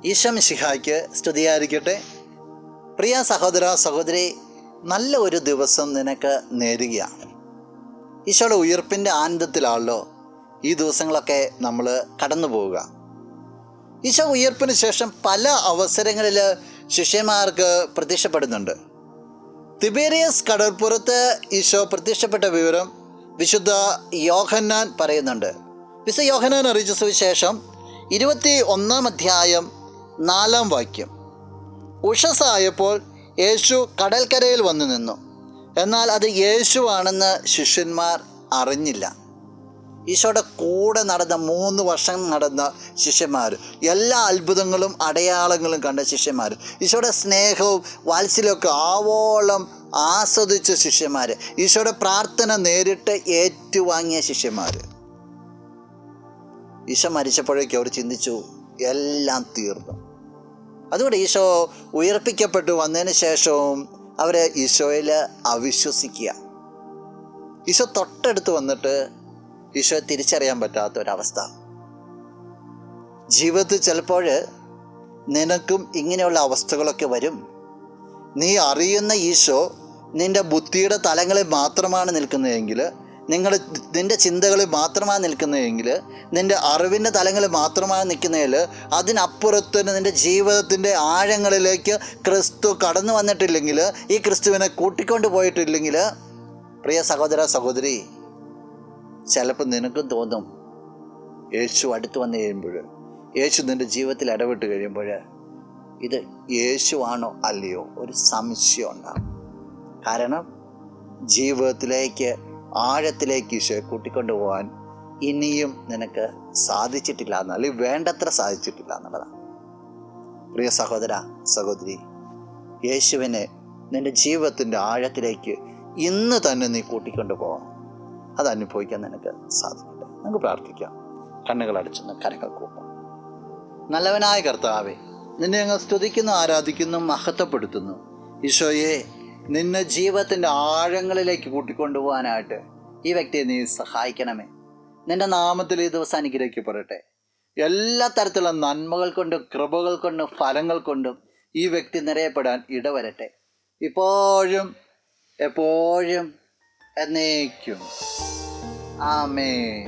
ഈശോ മിശിഹായ്ക്ക് സ്തുതിയായിരിക്കട്ടെ. പ്രിയ സഹോദര സഹോദരി, നല്ല ഒരു ദിവസം നിനക്ക് നേരുകയാണ്. ഈശോയുടെ ഉയർപ്പിൻ്റെ ആനന്ദത്തിലാണല്ലോ ഈ ദിവസങ്ങളൊക്കെ നമ്മൾ കടന്നു പോവുക. ഈശോ ഉയർപ്പിന് ശേഷം പല അവസരങ്ങളിൽ ശിഷ്യന്മാർക്ക് പ്രത്യക്ഷപ്പെടുന്നുണ്ട്. തിബേരിയസ് കടൽപ്പുറത്ത് ഈശോ പ്രത്യക്ഷപ്പെട്ട വിവരം വിശുദ്ധ യോഹന്നാൻ പറയുന്നുണ്ട്. വിശുദ്ധ യോഹന്നാൻ അറിയിച്ച സുവിശേഷം 21 അധ്യായം 4 വാക്യം. ഉഷസ്സായപ്പോൾ യേശു കടൽക്കരയിൽ വന്നു നിന്നു. എന്നാൽ അത് യേശുവാണെന്ന് ശിഷ്യന്മാർ അറിഞ്ഞില്ല. ഈശോയുടെ കൂടെ നടന്ന 3 വർഷം നടന്ന ശിഷ്യന്മാർ, എല്ലാ അത്ഭുതങ്ങളും അടയാളങ്ങളും കണ്ട ശിഷ്യന്മാർ, ഈശോയുടെ സ്നേഹവും വാത്സല്യമൊക്കെ ആവോളം ആസ്വദിച്ച ശിഷ്യന്മാർ, ഈശോയുടെ പ്രാർത്ഥന നേരിട്ട് ഏറ്റുവാങ്ങിയ ശിഷ്യന്മാർ. ഈശോ മരിച്ചപ്പോഴേക്കും അവർ ചിന്തിച്ചു, എല്ലാം തീർന്നു. അതുകൊണ്ട് ഈശോ ഉയർപ്പിക്കപ്പെട്ടു വന്നതിന് ശേഷവും അവർ ഈശോയിൽ അവിശ്വസിക്കുക. ഈശോ തൊട്ടടുത്ത് വന്നിട്ട് ഈശോയെ തിരിച്ചറിയാൻ പറ്റാത്തൊരവസ്ഥ. ജീവിതത്തിൽ ചിലപ്പോൾ നിനക്കും ഇങ്ങനെയുള്ള അവസ്ഥകളൊക്കെ വരും. നീ അറിയുന്ന ഈശോ നിൻ്റെ ബുദ്ധിയുടെ തലങ്ങളിൽ മാത്രമാണ് നിൽക്കുന്നതെങ്കിൽ, നിൻ്റെ ചിന്തകളിൽ മാത്രമാണ് നിൽക്കുന്നതെങ്കിൽ, നിൻ്റെ അറിവിൻ്റെ തലങ്ങളിൽ മാത്രമാണ് നിൽക്കുന്നതിൽ, അതിനപ്പുറത്ത് നിൻ്റെ ജീവിതത്തിൻ്റെ ആഴങ്ങളിലേക്ക് ക്രിസ്തു കടന്നു വന്നിട്ടില്ലെങ്കിൽ, ഈ ക്രിസ്തുവിനെ കൂട്ടിക്കൊണ്ട് പോയിട്ടില്ലെങ്കിൽ, പ്രിയ സഹോദര സഹോദരി, ചിലപ്പോൾ നിനക്കും തോന്നും യേശു അടുത്ത് വന്നു കഴിയുമ്പോൾ, യേശു നിൻ്റെ ജീവിതത്തിൽ ഇടപെട്ട് കഴിയുമ്പോൾ ഇത് യേശു ആണോ അല്ലയോ ഒരു സംശയം ഉണ്ടാകും. കാരണം ജീവിതത്തിലേക്ക് ആഴത്തിലേക്ക് ഈശോയെ കൂട്ടിക്കൊണ്ടു പോകാൻ ഇനിയും നിനക്ക് സാധിച്ചിട്ടില്ല അല്ലെങ്കിൽ വേണ്ടത്ര സാധിച്ചിട്ടില്ല എന്നുള്ളതാണ്. പ്രിയ സഹോദര സഹോദരി, യേശുവിനെ നിൻ്റെ ജീവിതത്തിൻ്റെ ആഴത്തിലേക്ക് ഇന്ന് തന്നെ നീ കൂട്ടിക്കൊണ്ടു പോകാം. അത് അനുഭവിക്കാൻ നിനക്ക് സാധിക്കട്ടെ. നമുക്ക് പ്രാർത്ഥിക്കാം. കണ്ണുകൾ അടച്ചെന്ന് കരങ്ങൾ കൂപ്പാം. നല്ലവനായ കർത്താവേ, നിന്നെ ഞങ്ങൾ സ്തുതിക്കുന്നു, ആരാധിക്കുന്നു, മഹത്വപ്പെടുത്തുന്നു. ഈശോയെ, നിന്നെ ജീവിതത്തിൻ്റെ ആഴങ്ങളിലേക്ക് കൂട്ടിക്കൊണ്ടുപോകാനായിട്ട് ഈ വ്യക്തിയെ നീ സഹായിക്കണമേ. നിൻ്റെ നാമത്തിൽ ഈ ദിവസം അനുഗ്രഹിക്കപ്പെടട്ടെ. എല്ലാ തരത്തിലുള്ള നന്മകൾ കൊണ്ടും കൃപകൾ കൊണ്ടും ഫലങ്ങൾ കൊണ്ടും ഈ വ്യക്തി നിറയപ്പെടാൻ ഇടവരട്ടെ, ഇപ്പോഴും എപ്പോഴും എന്നേക്കും. ആമേൻ.